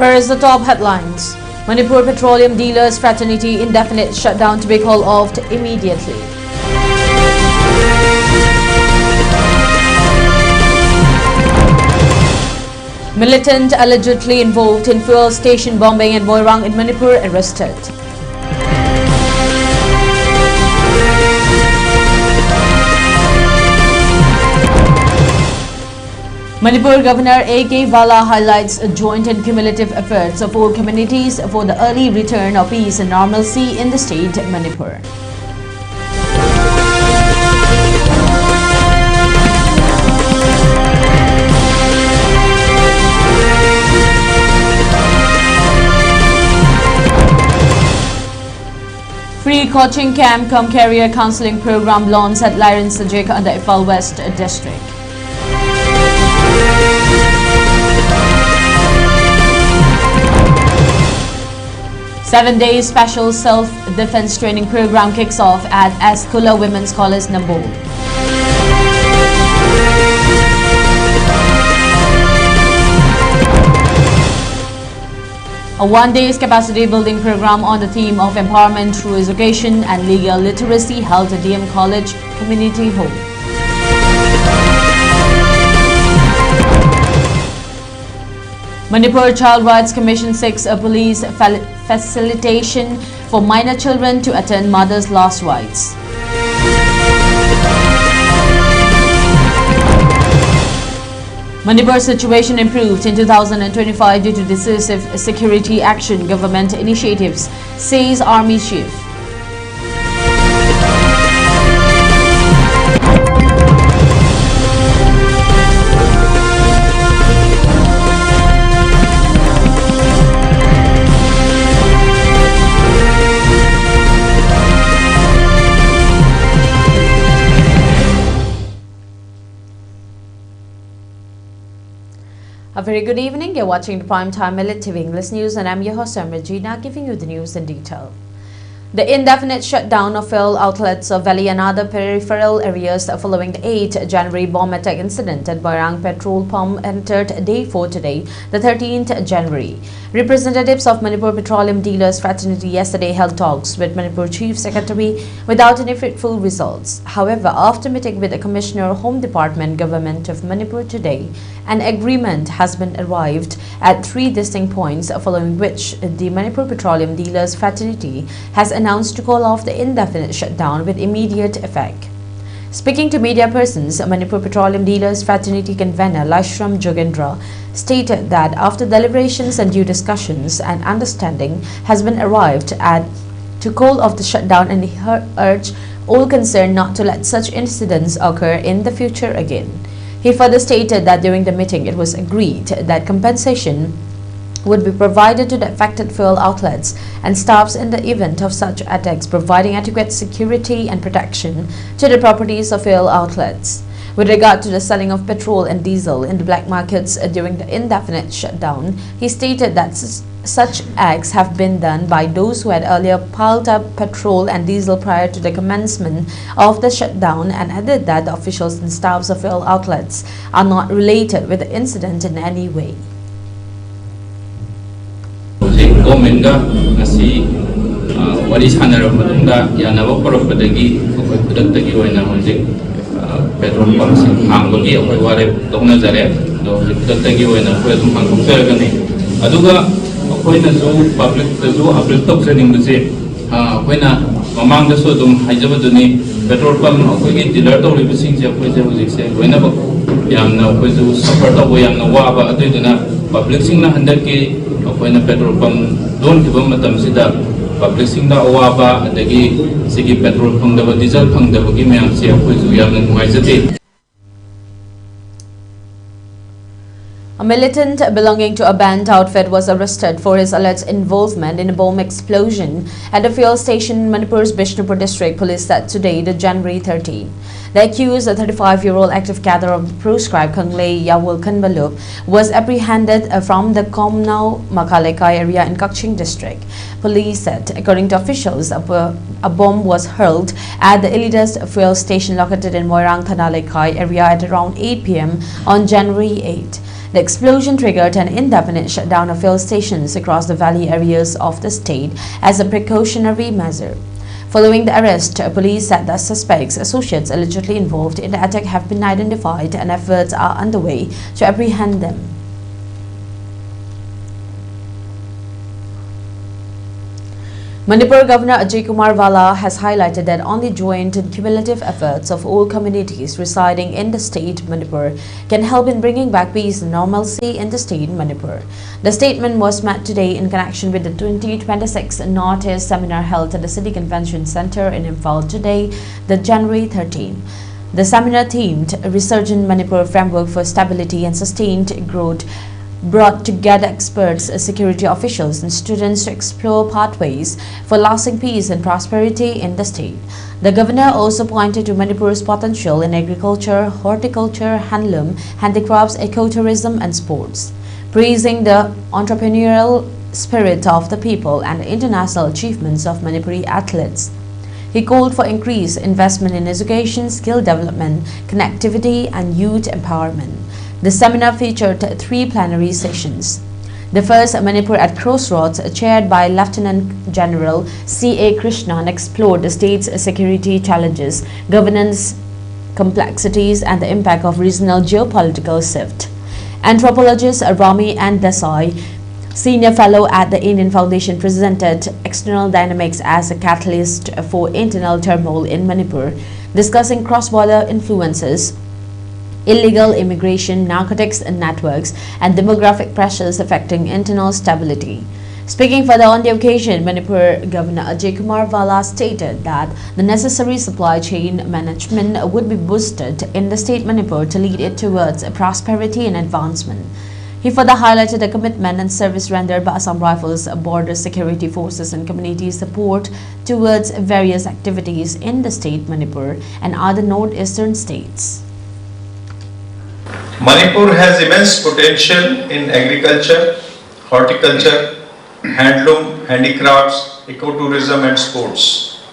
First, the top headlines. Manipur Petroleum Dealers Fraternity indefinite shutdown to be called off immediately. Militant allegedly involved in fuel station bombing in Moirang in Manipur arrested. Manipur Governor A.K. Vala highlights a joint and cumulative efforts of all communities for the early return of peace and normalcy in the state Manipur. Free coaching camp cum career counseling program launched at Resurgent under Ifal West District. Seven-day special self-defense training program kicks off at Askula Women's College, Nambol. A one-day capacity building program on the theme of empowerment through education and legal literacy held at DM College Community Hall. Manipur Child Rights Commission seeks a police facilitation for minor children to attend mother's last rites. Manipur's situation improved in 2025 due to decisive security action government initiatives, says Army Chief. A very good evening. You're watching the Primetime ELITETV English News and I'm your host, Ragina, giving you the news in detail. The indefinite shutdown of fuel outlets of Valley and other peripheral areas following the 8 January bomb attack incident at Moirang petrol pump entered day 4 today, the 13th January. Representatives of Manipur Petroleum Dealers Fraternity yesterday held talks with Manipur Chief Secretary without any fruitful results. However, after meeting with the Commissioner Home Department Government of Manipur today, an agreement has been arrived at 3 distinct points, following which the Manipur Petroleum Dealers Fraternity has announced to call off the indefinite shutdown with immediate effect. Speaking to media persons, Manipur Petroleum Dealers Fraternity convener Lashram Jogendra stated that after deliberations and due discussions, an understanding has been arrived at to call off the shutdown, and he urged all concerned not to let such incidents occur in the future again. He further stated that during the meeting it was agreed that compensation would be provided to the affected fuel outlets and staffs in the event of such attacks, providing adequate security and protection to the properties of fuel outlets. With regard to the selling of petrol and diesel in the black markets during the indefinite shutdown, he stated that such acts have been done by those who had earlier piled up petrol and diesel prior to the commencement of the shutdown, and added that the officials and staffs of fuel outlets are not related with the incident in any way. Government ngasi wari sanarab matungda yanaba porokpadagi akoi pudaktagi oina hojik petrol pump sing hangbagi akoi ware tokna jare do pudaktagi oina akoi adum hangokjaragani aduga akoina jo public jo update tokjaning buse akoina mamang da so dum haijabaduni petrol pump akoi gi dealer tawri bising je akoi je hojik se loina ba yamna akoi jo suffer ta bo yamna waba aduduna public sing na handaki akoina petrol pump don kibam matam sida public sing da awaba adagi sigi petrol phangdaba diesel phangdaba gi mayam se akoi ju yamna nuaijate. A militant belonging to a banned outfit was arrested for his alleged involvement in a bomb explosion at a fuel station in Manipur's Bishnupur district, police said today, the January 13. The accused, a 35-year-old active cadre of the proscribed Kanglei Yawul Kanbalup, was apprehended from the Komnau Makalekai area in Kakching district. Police said, according to officials, a bomb was hurled at the elitist fuel station located in Moirang Thanalekai area at around 8 p.m. on January 8. The explosion triggered an indefinite shutdown of fuel stations across the valley areas of the state as a precautionary measure. Following the arrest, police said that suspects, associates allegedly involved in the attack have been identified and efforts are underway to apprehend them. Manipur Governor Ajay Kumar Vala has highlighted that only joint and cumulative efforts of all communities residing in the state Manipur can help in bringing back peace and normalcy in the state Manipur. The statement was made today in connection with the 2026 Northeast Seminar held at the City Convention Center in Imphal today, the January 13. The seminar themed Resurgent Manipur Framework for Stability and Sustained Growth brought together experts, security officials and students to explore pathways for lasting peace and prosperity in the state. The governor also pointed to Manipur's potential in agriculture, horticulture, handloom, handicrafts, ecotourism and sports, praising the entrepreneurial spirit of the people and the international achievements of Manipuri athletes. He called for increased investment in education, skill development, connectivity and youth empowerment. The seminar featured 3 plenary sessions. The first, Manipur at Crossroads, chaired by Lieutenant General C.A. Krishnan, explored the state's security challenges, governance complexities and the impact of regional geopolitical shift. Anthropologist Rami and Desai, senior fellow at the Indian Foundation, presented external dynamics as a catalyst for internal turmoil in Manipur, discussing cross-border influences, illegal immigration, narcotics and networks, and demographic pressures affecting internal stability. Speaking further on the occasion, Manipur Governor Ajay Kumar Vala stated that the necessary supply chain management would be boosted in the state Manipur to lead it towards prosperity and advancement. He further highlighted the commitment and service rendered by Assam Rifles, border security forces and community support towards various activities in the state Manipur and other northeastern states. Manipur has immense potential in agriculture, horticulture, handloom, handicrafts, ecotourism and sports.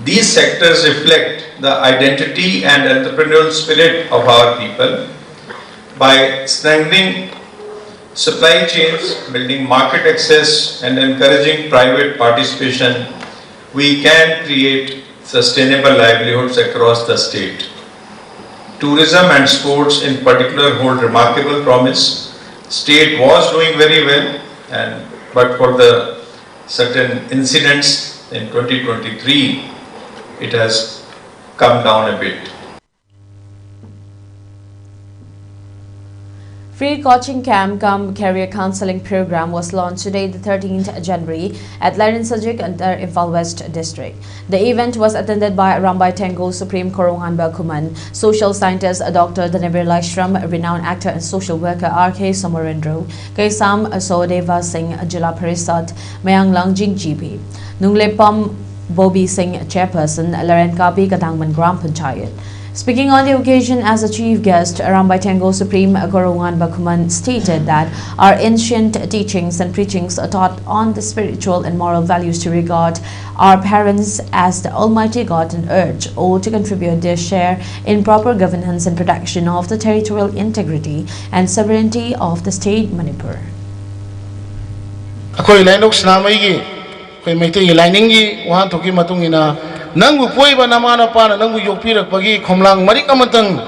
These sectors reflect the identity and entrepreneurial spirit of our people. By strengthening supply chains, building market access and encouraging private participation, we can create sustainable livelihoods across the state. Tourism and sports in particular hold remarkable promise. State was doing very well, but for the certain incidents in 2023, it has come down a bit. Free coaching camp cum career counseling program was launched today, the 13th January at Resurgent under Imphal West District. The event was attended by Rambai Tengo Supreme Korongan Bakuman, social scientist Dr. Danabir Laishram, renowned actor and social worker R.K. Somarendro, Kaisam Sodeva Singh, Jila Parisat, Mayang Langjing GP, Nunglepam Bobby Singh, chairperson, Laren Kabi Katangman Gram Panchayat. Speaking on the occasion as a chief guest, Rambai Tengo Supreme Korongan Bakuman stated that our ancient teachings and preachings are taught on the spiritual and moral values to regard our parents as the Almighty God and urge all to contribute their share in proper governance and protection of the territorial integrity and sovereignty of the state Manipur. Nangu poiba namana pana nangu yopirak pagi khomlang marik amatang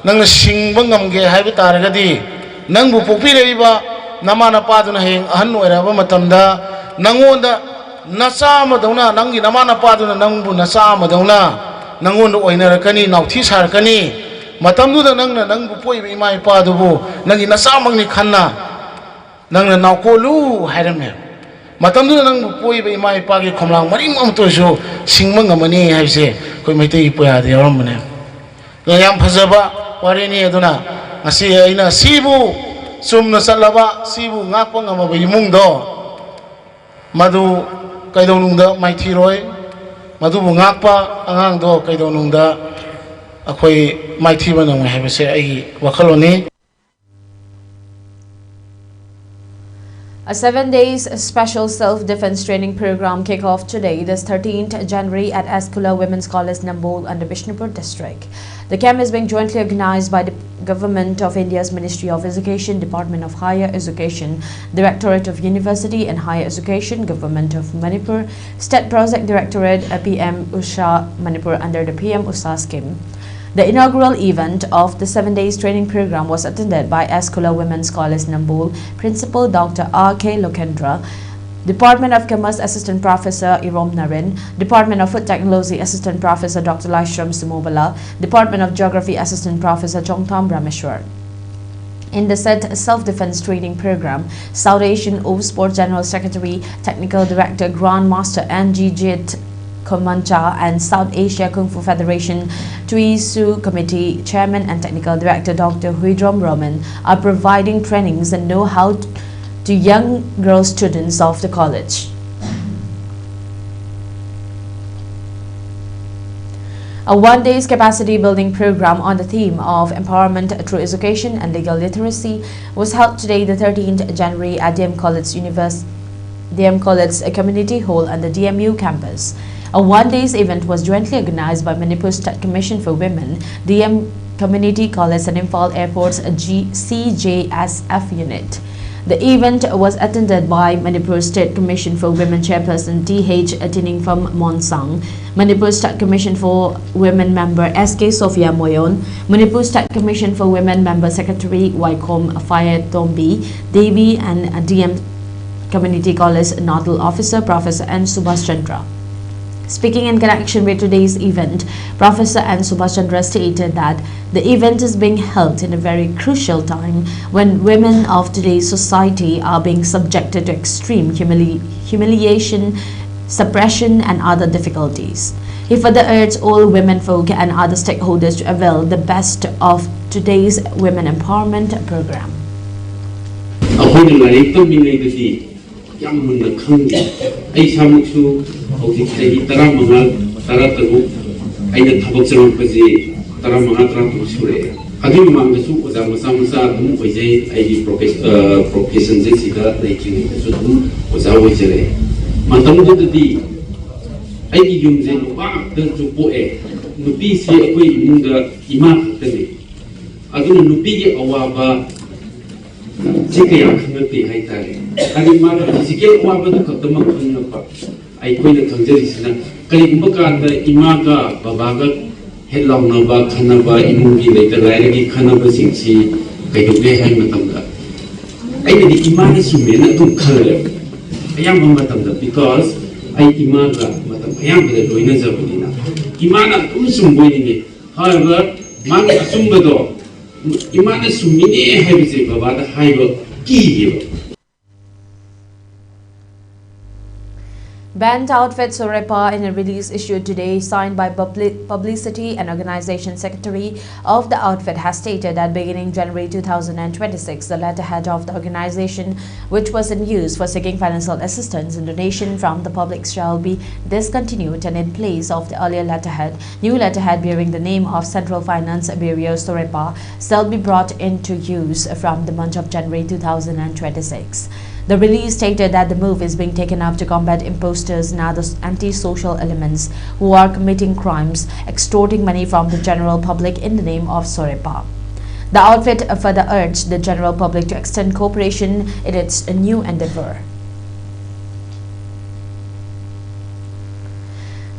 nang sing bangam ge haiba taragadi nangu popire iba namana paduna heng ahan oiraba matamda nangonda nasa madona nangi namana paduna nangu nasa madona nangonda oinarakani nauthi sarkani matamduda nangna nangu poiba imai padubu nangi nasa mangni khanna nangna naukolu hairame Matamdu nang poi be mai pagi khomlang maring am to so singmang amani haise koi maitei poya de yaram mane yam phajaba wari ni aduna asi aina sibu sumna salaba sibu ngakpang ama be mung do madu kaidonung da maithiroi madu bu ngakpa angang do kaidonung da akhoi maithiba nang haise ai wakhaloni. A 7 days special self-defense training program kick off today, this 13th January at Eskula Women's College, Nambol under Bishnupur district. The camp is being jointly organized by the Government of India's Ministry of Education, Department of Higher Education, Directorate of University and Higher Education, Government of Manipur, State Project Directorate, PM Usha Manipur under the PM Usha scheme. The inaugural event of the 7 days training program was attended by Eskula Women's College, Nambol, Principal Dr. R.K. Lokendra, Department of Commerce Assistant Professor Irom Narin, Department of Food Technology Assistant Professor Dr. Laishram Sumobala, Department of Geography Assistant Professor Chongtham Rameshwar. In the said self-defense training program, South Asian O Sport General Secretary, Technical Director, Grandmaster Njit Komancha and South Asia Kung Fu Federation Tui Su Committee Chairman and Technical Director Dr. Huidrom Roman are providing trainings and know-how to young girl students of the college. A 1 day's capacity building program on the theme of empowerment through education and legal literacy was held today, the 13th January at DM College Community Hall and the DMU campus. A 1 day's event was jointly organized by Manipur State Commission for Women, DM Community College and Imphal Airport's CJSF unit. The event was attended by Manipur State Commission for Women Chairperson TH Tiningpham Monsang, Manipur State Commission for Women Member SK Sophia Moyon, Manipur State Commission for Women Member Secretary Waikom Fayed Tombi, Devi and DM Community College Nodal Officer Professor N. Subhash Chandra. Speaking in connection with today's event, Professor N. Subhash Chandra stated that the event is being held in a very crucial time when women of today's society are being subjected to extreme humiliation, suppression and other difficulties. He further urged all women folk and other stakeholders to avail the best of today's women empowerment program. Hꯧzik chahi 15 13 aina thabak charamkaji 15 sure adu mamdasu oja masa masa dum oijai aigi profession je sida lekin su dum oja oijare matam dadi aigi yumje nupa dan chupo nupi se akoi imungda ima khakne adu nupi ge awaba jikaya khangati haitare adu ma jike awaba du khatama khangna I quit the Tangerisina, Kalibaka, Imaga, Babaga, Helonaba, Kanaba, Imugi, the Larry, Kanaba Sinchi, Kayuke Hamatanga. I did the Imanisumina to color. I am Matanga because I Imaga, Matam, I am the Ruina Zabudina. Imana Usum winning it. However, Manga Sumbado, Imana Sumini, Heavy Babada, Higo, Key. Band outfit Sorepa, in a release issued today signed by Publicity and Organization Secretary of the outfit, has stated that beginning January 2026, the letterhead of the organization, which was in use for seeking financial assistance and donation from the public, shall be discontinued, and in place of the earlier letterhead, new letterhead bearing the name of Central Finance Bureau Sorepa shall be brought into use from the month of January 2026. The release stated that the move is being taken up to combat imposters and other anti-social elements who are committing crimes, extorting money from the general public in the name of Sorepa. The outfit further urged the general public to extend cooperation in its new endeavor.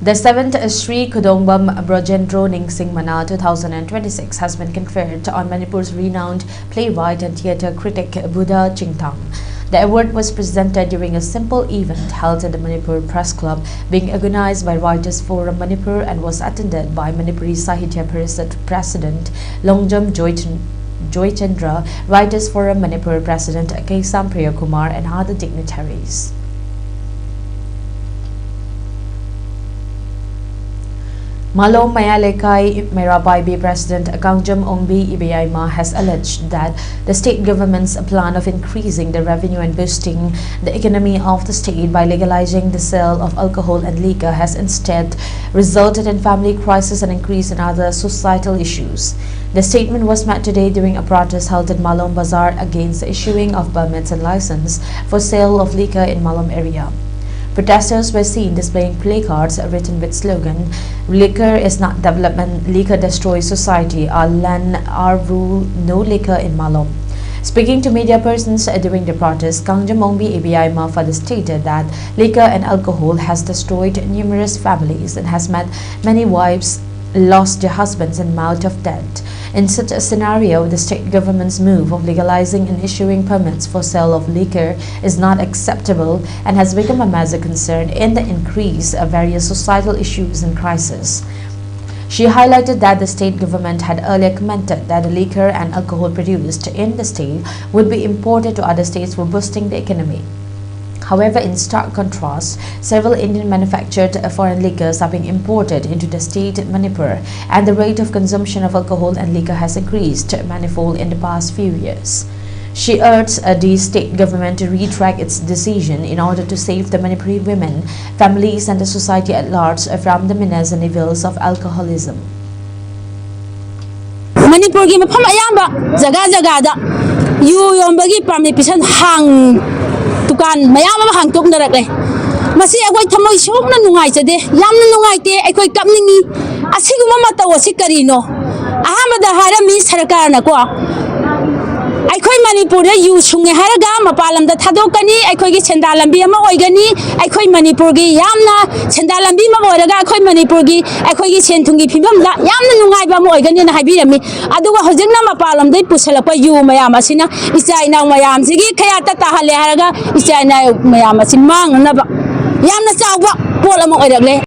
The 7th Sri Kudongbam Brojendro Ningsing Mana 2026 has been conferred on Manipur's renowned playwright and theatre critic Buddha Chingtham. The award was presented during a simple event held at the Manipur Press Club, being organized by Writers Forum Manipur, and was attended by Manipuri Sahitya Parishad President Longjam Joychandra, Writers Forum Manipur President Kaisam Priyakumar and other dignitaries. Malom Mayalekai Merabai President Kangjam Ongbi Ibiaima has alleged that the state government's plan of increasing the revenue and boosting the economy of the state by legalizing the sale of alcohol and liquor has instead resulted in family crisis and increase in other societal issues. The statement was made today during a protest held in Malom Bazaar against the issuing of permits and license for sale of liquor in Malom area. Protesters were seen displaying placards written with slogan, "Liquor is not development, liquor destroys society, our land, our rule, no liquor in Malom." Speaking to media persons during the protest, Kangjam Ongbi Ibiaima further stated that liquor and alcohol has destroyed numerous families and has meant many wives lost their husbands and out of debt. In such a scenario, the state government's move of legalizing and issuing permits for sale of liquor is not acceptable and has become a major concern in the increase of various societal issues and crises. She highlighted that the state government had earlier commented that the liquor and alcohol produced in the state would be imported to other states for boosting the economy. However, in stark contrast, several Indian manufactured foreign liquors are being imported into the state Manipur, and the rate of consumption of alcohol and liquor has increased manifold in the past few years. She urged the state government to retract its decision in order to save the Manipuri women, families and the society at large from the menace and evils of alcoholism. Manipur gi mafam ayamba jaga da yu yombagi permission hang tukan mayam ama hang tok narak le masi agoi thamoi somna nungai chade yamna nungai te agoi kapningi asiguma mata wasi karino ahamada harami sarkar na ko akhoi Manipur da yu sunge haraga mapalam da thadokani akhoi gi sendalambi ama oigani akhoi Manipur gi yamna sendalambi ma oiraga akhoi Manipur gi akhoi gi senthungi phibam da yamna nungai ba mo oigani na habirami aduga hojingna mapalam dai pusalapa yu mayam asina isaina mayam sigi khaya ta tahale haraga isaina mayam asin mang na ba yamna chawba pola mo oiragle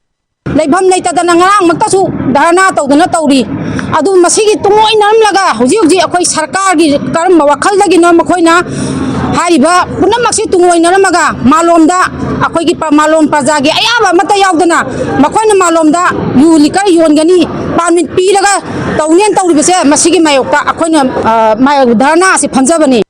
leibham nei ta da ngarang makta su dharna tawdana tawri adu masigi tungoi nam laga hoji hoji akhoi sarkar gi karam wakhal dagi no makhoina hariba punam maksi tungoi naramaga malomda akhoi gi malom praja gi ayaba mata yaudana makhoina malomda yu likar yongani permit pi laga tawnen tawribase masigi mayokta akhoina may dharna asi phanjabani.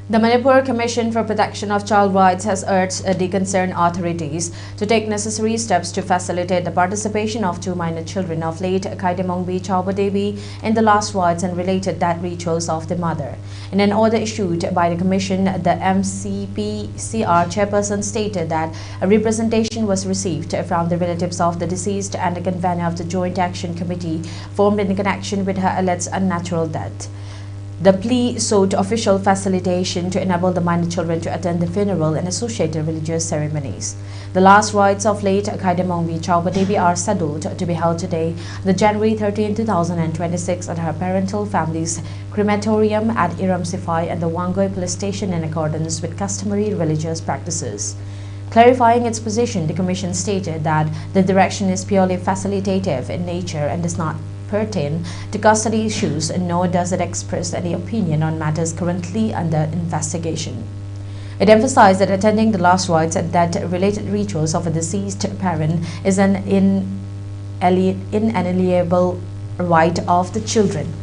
The Manipur Commission for Protection of Child Rights has urged the concerned authorities to take necessary steps to facilitate the participation of 2 minor children of late Khaidem Ongbi Chaubadevi in the last rites and related that rituals of the mother. In an order issued by the Commission, the MCPCR chairperson stated that a representation was received from the relatives of the deceased and the convener of the Joint Action Committee formed in connection with her alleged unnatural death. The plea sought official facilitation to enable the minor children to attend the funeral and associated religious ceremonies. The last rites of late Khaidem Ongbi Chaubadevi are scheduled to be held today, the January 13, 2026, at her parental family's crematorium at Iram Sifai and the Wangoi police station in accordance with customary religious practices. Clarifying its position, the Commission stated that the direction is purely facilitative in nature and does not pertain to custody issues, nor does it express any opinion on matters currently under investigation. It emphasized that attending the last rites and that related rituals of a deceased parent is an inalienable right of the children.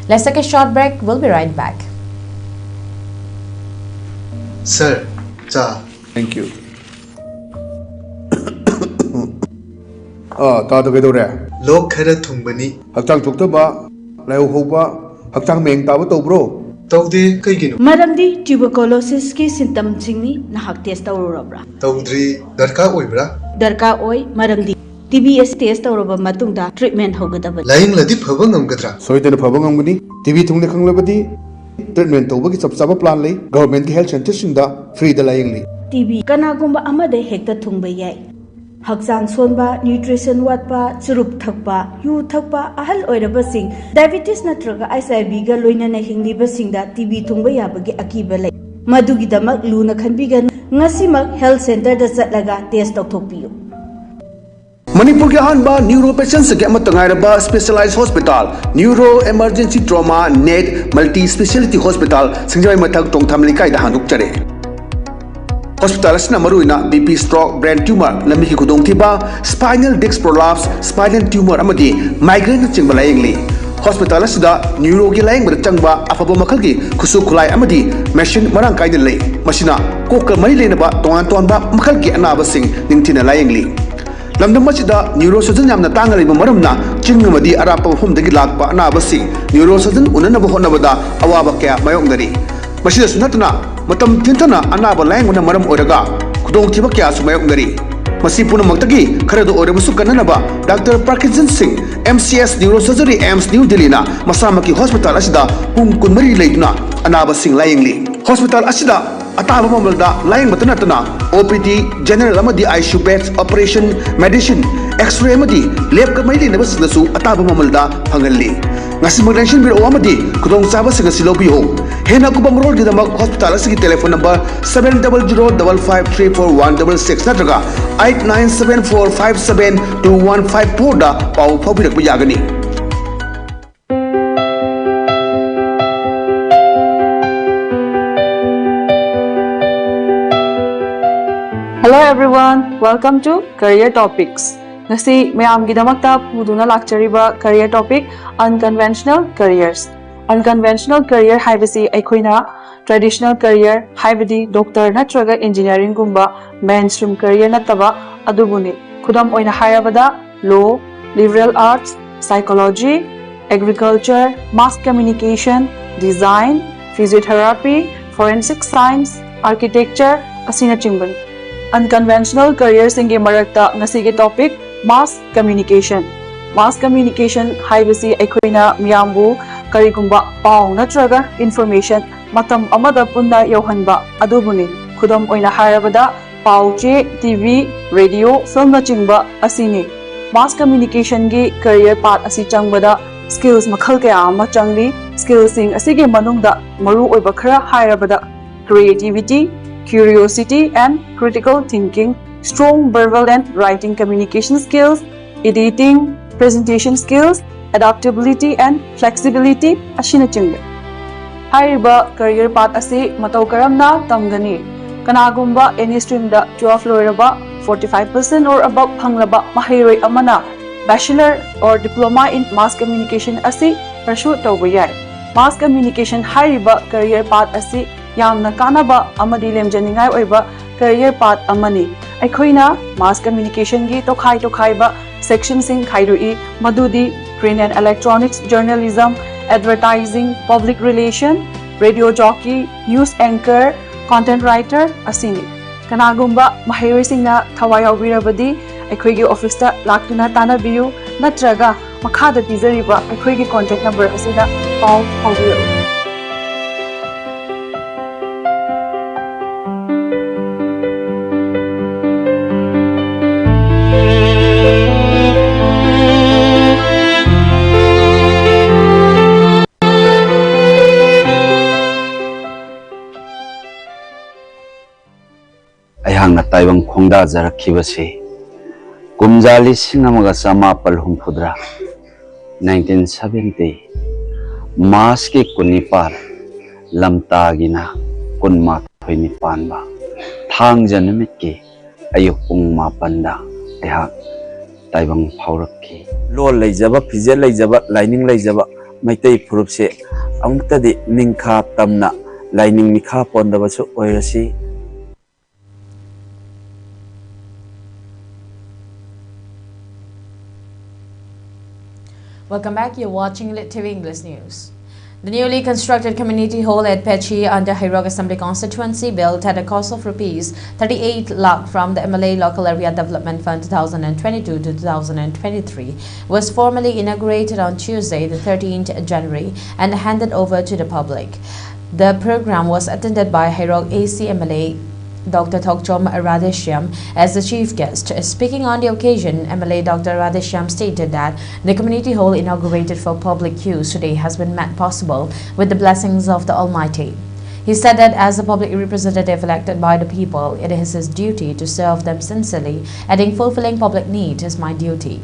Let's take a short break. We'll be right back. Sir, cha. Thank you. Tado kedore. Lok khara thungbani. Hakchang thukta leo hoba hakchang meng tawa tobro. Tawde kaigino. Maramdi tuberculosis ki symptom singni nahak test tawrobra. Tawdri darka oibra. Darka oi maramdi TBS test tawroba matungda treatment hogadaba. Laing ladi phaba ngamgadra. Soitena phaba ngamgani. TB thungna khanglabadi treatment tawbagi chapchaba plan lei government ki health center singda free da laing li. TB kanagumba amade hekta thungba yai. Hakchang sonba, nutrition watpa, churup thakpa, yu thakpa, ahal oiraba sing, diabetes natraga HIV ga loina na hingliba singda TB thungba yabagi akiba lai. Madugi damak luna khanbigan ngasimak health center da chatlaga test tawthokpiyu. Manipur के अहानबा neuro patients के अमतंगाइरबा specialized hospital neuro emergency trauma नेट multi speciality hospital Singjai मथक टोंगथाम लिकाई दा हानुकचरे hospital असना मरुइना बीपी स्ट्रोक ब्रेन ट्यूमर लम्बी की खुदोंथिबा spinal disc prolapse spinal tumour अमदी माइग्रेन चिंगबा लायंगली हॉस्पिटल असदा न्यूरो की लायंग चंगबा अफबो मखल की खुसु खुलाई अमदी मशीन मरांग कायदे लई मसिना कोक मरी लेनबा तोंगान तोंबा मखल की अनाबा सिंग निंगथिना लायंगली लमदम neuro surgeon यामना तांगलिबा मरमना चिंगमदी अरापा मफमदगी Lakpa अनाबसी neuro surgeon उननबा होनबदा अवाबा क्या मायोंगदरी मसिदसु नतना मतम थिंथना अनाबा लायंगना मरम ओरगा खुदोंथिबा क्या सु मायोंगदरी मसी पुनमक्तगी खरदो ओरबसु कन्ननबा doctor Parkinson Singh MCS neuro surgery AIIMS new Delhi ना मसामकी हॉस्पिटल असिदा पुंग कुनमरी लेदुना अनाबा सिंह लायंगली हॉस्पिटल असिदा अताबा ममलदा लायंग मतनतना OPD जनरल अमदी ICU beds operation medicine x-ray अमदी लैब का मई लेनबसु अताबा ममलदा फंगल्ली ngasi magdenshin biro amadi khudong chaba singa silobi ho hena kubam rol gidamak hospital asigi telephone number 7005534166 natraga 8974572154 da pau phabirak yagani. Hello everyone, welcome to Career Topics. Ngasi mayam gidamakta puduna lakchariba career topic unconventional careers. Unconventional career haibasi aikoina traditional career haibadi doctor natraga engineering gumba mainstream career nataba adubuni khudam oina hairabada law, liberal arts, psychology, agriculture, mass communication, design, physiotherapy, forensic science, architecture asina chingban. Unconventional careers inge marakta ngasige topic mass communication. Mass communication haibasi aikoina miyambu karigumba paw natraga information matam amada punna yohanba adubuni khudam oina hairabada paw che TV radio film na chingba asini mass communication gi career path asi changbada skills makhal kaya ama changli skills sing asige manungda maru oiba khara hairabada creativity, curiosity and critical thinking, strong verbal and writing communication skills, editing, presentation skills, adaptability and flexibility ashina chingbe. Hariba career path asi matau karamna tamgani. Kanagumba any stream da 12 loiraba 45% or above phanglaba mahiroi amana bachelor or diploma in mass communication asi pursue tawba yai. Mass communication hariba career path asi yamna kanaba amadi lemjaningai oiba career path amani aikoina mass communication gi tokhai ba section sing khairui madudi print and electronics journalism advertising public relation radio jockey news anchor content writer asini kanagumba mahiroi singna thawai yaubirabadi aikoigi office ta laktuna tanabiyu natraga makhada pizariba aikoigi contact number asida call haubiru. ayhangna taibang khongda jarakhibasi kumjali singamaga samapal humphudra 1970 mas ki kunipar lamtagina kunma thoini panba thang janamit ki ayuk pung mapanda ayha taibang phaurakki lol leijaba phije leijaba lining leijaba maitai phurupse amtadi mingkha tamna lining mikha pondaba chu oirasi. Welcome back, you're watching ELITETV English News. The newly constructed community hall at Pechi under Hairog Assembly constituency built at a cost of rupees 38 lakh from the MLA Local Area Development Fund 2022 to 2023 was formally inaugurated on Tuesday the 13th January and handed over to the public. The program was attended by Hairog AC MLA Dr. Thokchom Radhishyam as the chief guest. Speaking on the occasion, MLA Dr. Radhishyam stated that the community hall inaugurated for public use today has been made possible with the blessings of the Almighty. He said that as a public representative elected by the people, it is his duty to serve them sincerely, adding fulfilling public need is my duty.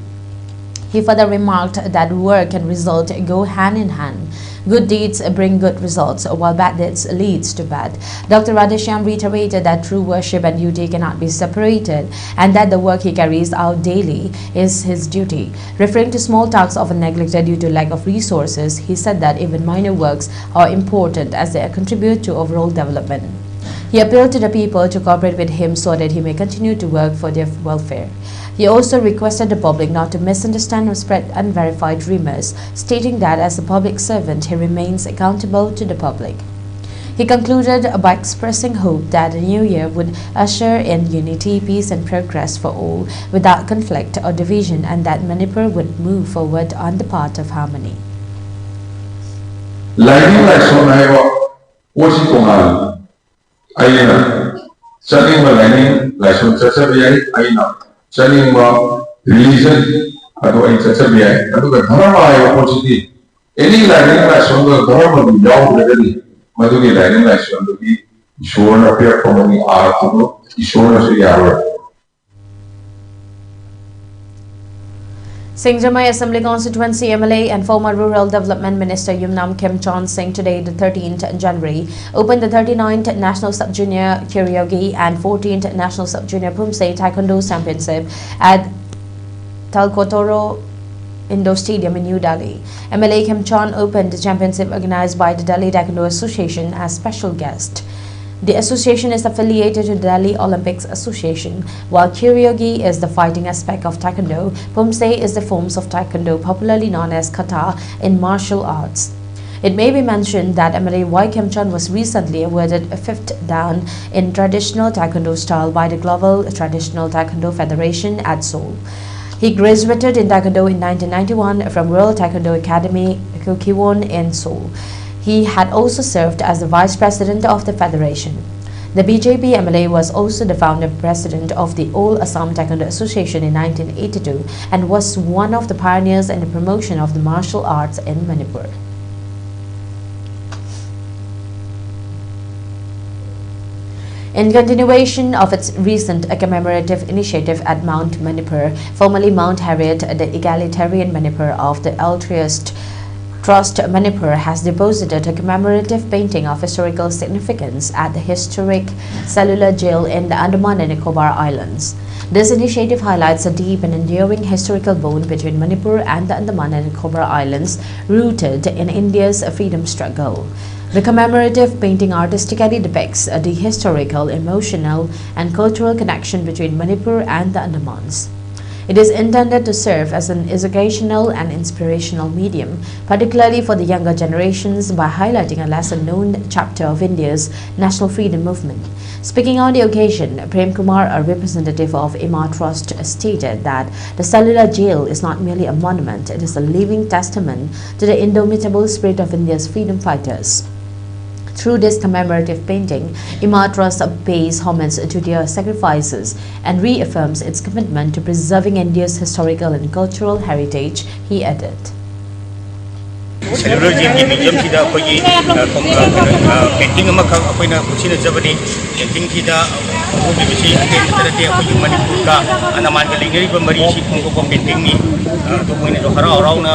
He further remarked that work and result go hand in hand. Good deeds bring good results, while bad deeds leads to bad. Dr. Radheshyam reiterated that true worship and duty cannot be separated, and that the work he carries out daily is his duty. Referring to small tasks often neglected due to lack of resources, he said that even minor works are important as they contribute to overall development. He appealed to the people to cooperate with him so that he may continue to work for their welfare. He also requested the public not to misunderstand or spread unverified rumors, stating that as a public servant he remains accountable to the public. He concluded by expressing hope that the new year would usher in unity, peace and progress for all without conflict or division, and that Manipur would move forward on the path of harmony. Studying religion, any learning lesson, the government young already, Maduki learning lesson to be shown appear from the art to shown as a hour. Singjamai Assembly Constituency MLA and former Rural Development Minister Yumnam Kim Chon Singh today, the 13th January, opened the 39th National Sub-Junior Karaoke and 14th National Sub-Junior Pumse Taekwondo Championship at Talkotoro Indoor Stadium in New Delhi. MLA Kim Chon opened the championship organized by the Delhi Taekwondo Association as special guest. The association is affiliated to the Delhi Olympics Association, while karaoke is the fighting aspect of Taekwondo. Pumse is the forms of Taekwondo, popularly known as kata in martial arts. It may be mentioned that MLA Y. Kim Chon was recently awarded a 5th Dan in traditional Taekwondo style by the Global Traditional Taekwondo Federation at Seoul. He graduated in Taekwondo in 1991 from Royal Taekwondo Academy, Kukiwon in Seoul. He had also served as the Vice President of the Federation. The BJP MLA was also the founder president of the All Assam Taekwondo Association in 1982 and was one of the pioneers in the promotion of the martial arts in Manipur. In continuation of its recent commemorative initiative at Mount Manipur, formerly Mount Harriet, the egalitarian Manipur of the altruist Trust Manipur has deposited a commemorative painting of historical significance at the historic cellular jail in the Andaman and Nicobar Islands. This initiative highlights a deep and enduring historical bond between Manipur and the Andaman and Nicobar Islands, rooted in India's freedom struggle. The commemorative painting artistically depicts the historical, emotional, and cultural connection between Manipur and the Andamans. It is intended to serve as an educational and inspirational medium, particularly for the younger generations, by highlighting a lesser-known chapter of India's national freedom movement. Speaking on the occasion, Prem Kumar, a representative of Ima Trust, stated that the cellular jail is not merely a monument, it is a living testament to the indomitable spirit of India's freedom fighters. Through this commemorative painting, Ima Trust pays homage to their sacrifices and reaffirms its commitment to preserving India's historical and cultural heritage, he added. Cellular jail की museum की दा कोई painting अमा का कोई ना कुछ न जबनी पेंटिंग की दा वो भी किसी के तरह के कोई मणिपुर का अनामान के लिंगरी पर मरी सी को पेंटिंग में तो कोई ने जो हरा और ना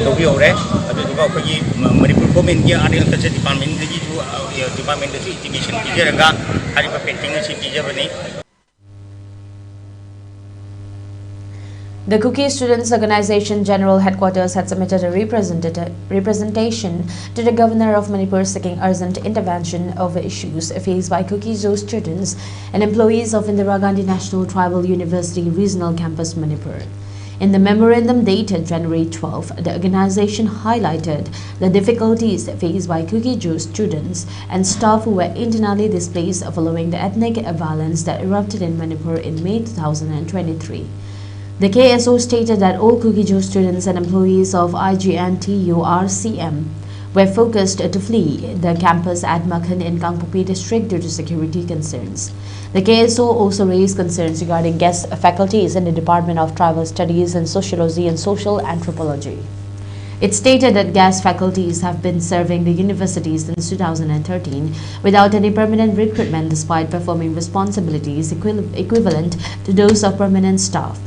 तो भी हो रहा है तो जो कोई मणिपुर को में इंडिया एग्रीकल्चर डिपार्टमेंट की जो डिपार्टमेंट की इंटीग्रेशन की जगह हरी पर पेंटिंग सी की जबनी. The Kuki Students Organization General Headquarters had submitted a representation to the Governor of Manipur seeking urgent intervention over issues faced by Kuki Zoo students and employees of Indira Gandhi National Tribal University Regional Campus Manipur. In the memorandum dated January 12, the organization highlighted the difficulties faced by Kuki Jew students and staff who were internally displaced following the ethnic violence that erupted in Manipur in May 2023. The KSO stated that all Kuki Jew students and employees of IGNTURCM were forced to flee the campus at Makhan in Kangpopi district due to security concerns. The KSO also raised concerns regarding guest faculties in the Department of Tribal Studies and Sociology and Social Anthropology. It stated that guest faculties have been serving the university since 2013 without any permanent recruitment despite performing responsibilities equivalent to those of permanent staff.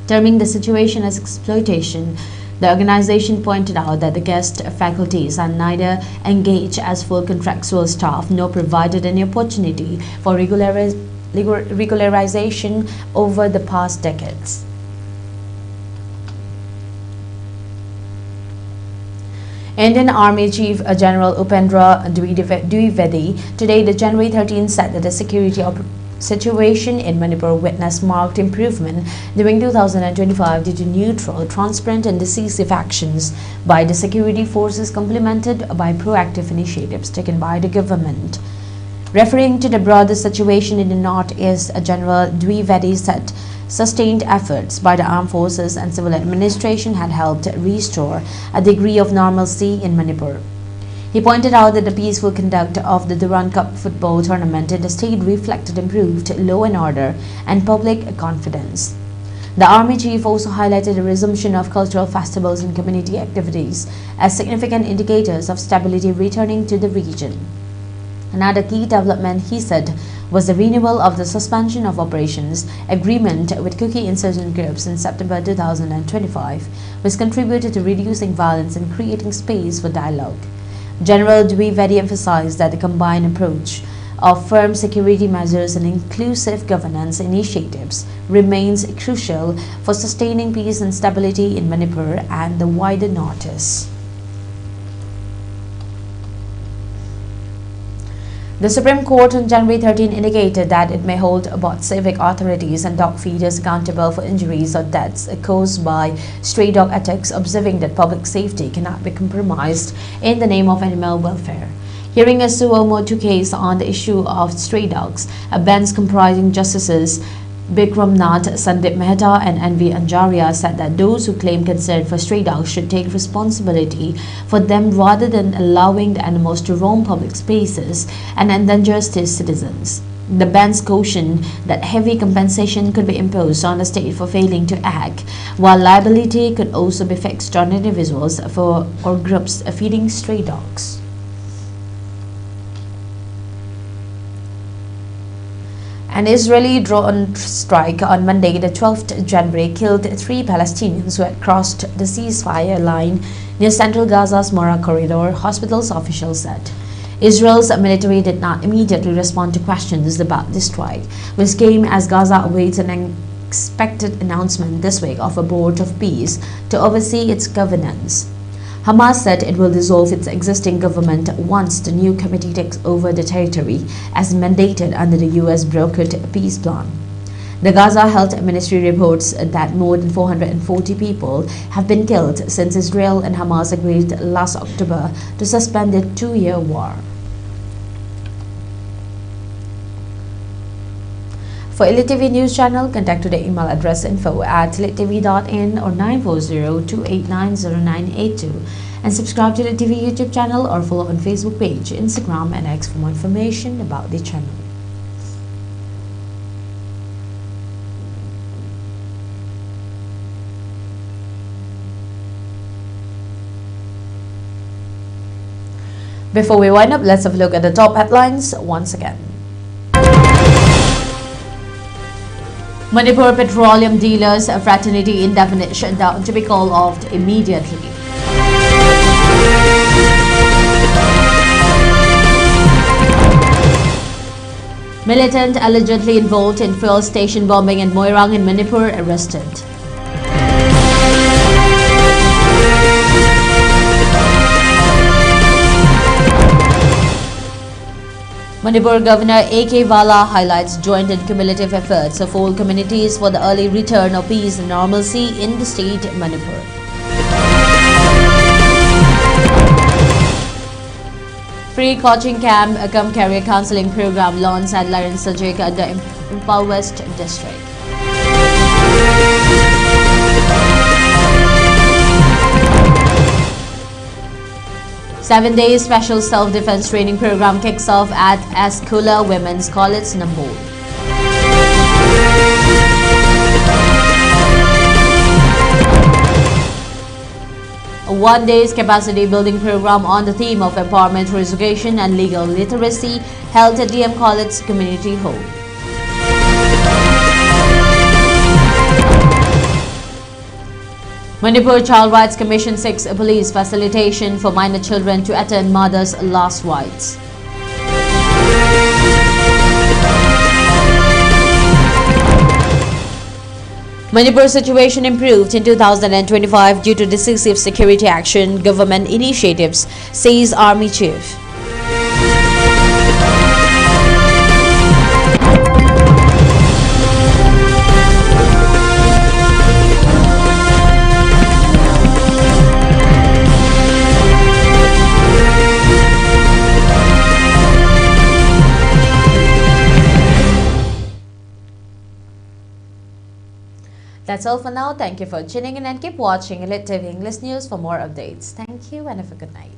Terming the situation as exploitation, the organization pointed out that the guest faculties are neither engaged as full contractual staff nor provided any opportunity for regularization over the past decades. Indian Army Chief General Upendra Dwivedi today, the January 13, said that the security situation in Manipur witnessed marked improvement during 2025 due to neutral, transparent and decisive actions by the security forces complemented by proactive initiatives taken by the government. Referring to the broader situation in the northeast, General Dwivedi said sustained efforts by the armed forces and civil administration had helped restore a degree of normalcy in Manipur. He pointed out that the peaceful conduct of the Durand Cup football tournament in the state reflected improved law and order and public confidence. The Army Chief also highlighted the resumption of cultural festivals and community activities as significant indicators of stability returning to the region. Another key development, he said, was the renewal of the suspension of operations agreement with Kuki insurgent groups in September 2025, which contributed to reducing violence and creating space for dialogue. General Dwivedi emphasized that the combined approach of firm security measures and inclusive governance initiatives remains crucial for sustaining peace and stability in Manipur and the wider northeast. The Supreme Court on January 13 indicated that it may hold both civic authorities and dog feeders accountable for injuries or deaths caused by stray dog attacks, observing that public safety cannot be compromised in the name of animal welfare. Hearing a suo motu case on the issue of stray dogs, a bench comprising Justices Bikram Nath, Sandip Mehta and N.V. Anjaria said that those who claim concern for stray dogs should take responsibility for them rather than allowing the animals to roam public spaces and endanger citizens. The bench cautioned that heavy compensation could be imposed on the state for failing to act, while liability could also be fixed on individuals or groups feeding stray dogs. An Israeli drone strike on Monday, the 12th January, killed 3 Palestinians who had crossed the ceasefire line near central Gaza's Mora corridor, hospitals officials said. Israel's military did not immediately respond to questions about the strike, which came as Gaza awaits an expected announcement this week of a board of peace to oversee its governance. Hamas said it will dissolve its existing government once the new committee takes over the territory, as mandated under the U.S. brokered peace plan. The Gaza Health Ministry reports that more than 440 people have been killed since Israel and Hamas agreed last October to suspend the 2-year war. For ELITETV News Channel, contact to the email address info@elitetv.in or 940-289-0982 and subscribe to the ELITETV YouTube channel or follow on Facebook page, Instagram and X for more information about the channel. Before we wind up, let's have a look at the top headlines once again. Manipur Petroleum Dealers Fraternity indefinite shutdown to be called off immediately. Militant allegedly involved in fuel station bombing in Moirang in Manipur arrested. Manipur Governor A.K. Vala highlights joint and cumulative efforts of all communities for the early return of peace and normalcy in the state Manipur. Free coaching camp, come career counseling program launched at Resurgent under Impal West District. Seven-day special self-defense training program kicks off at Askula Women's College, Nambol. A one-day capacity building program on the theme of empowerment through education and legal literacy held at DM College Community Hall. Manipur Child Rights Commission seeks police facilitation for minor children to attend mother's last rites. Manipur's situation improved in 2025 due to decisive security action, government initiatives, says Army Chief. That's all for now. Thank you for tuning in and keep watching ELITETV English News for more updates. Thank you and have a good night.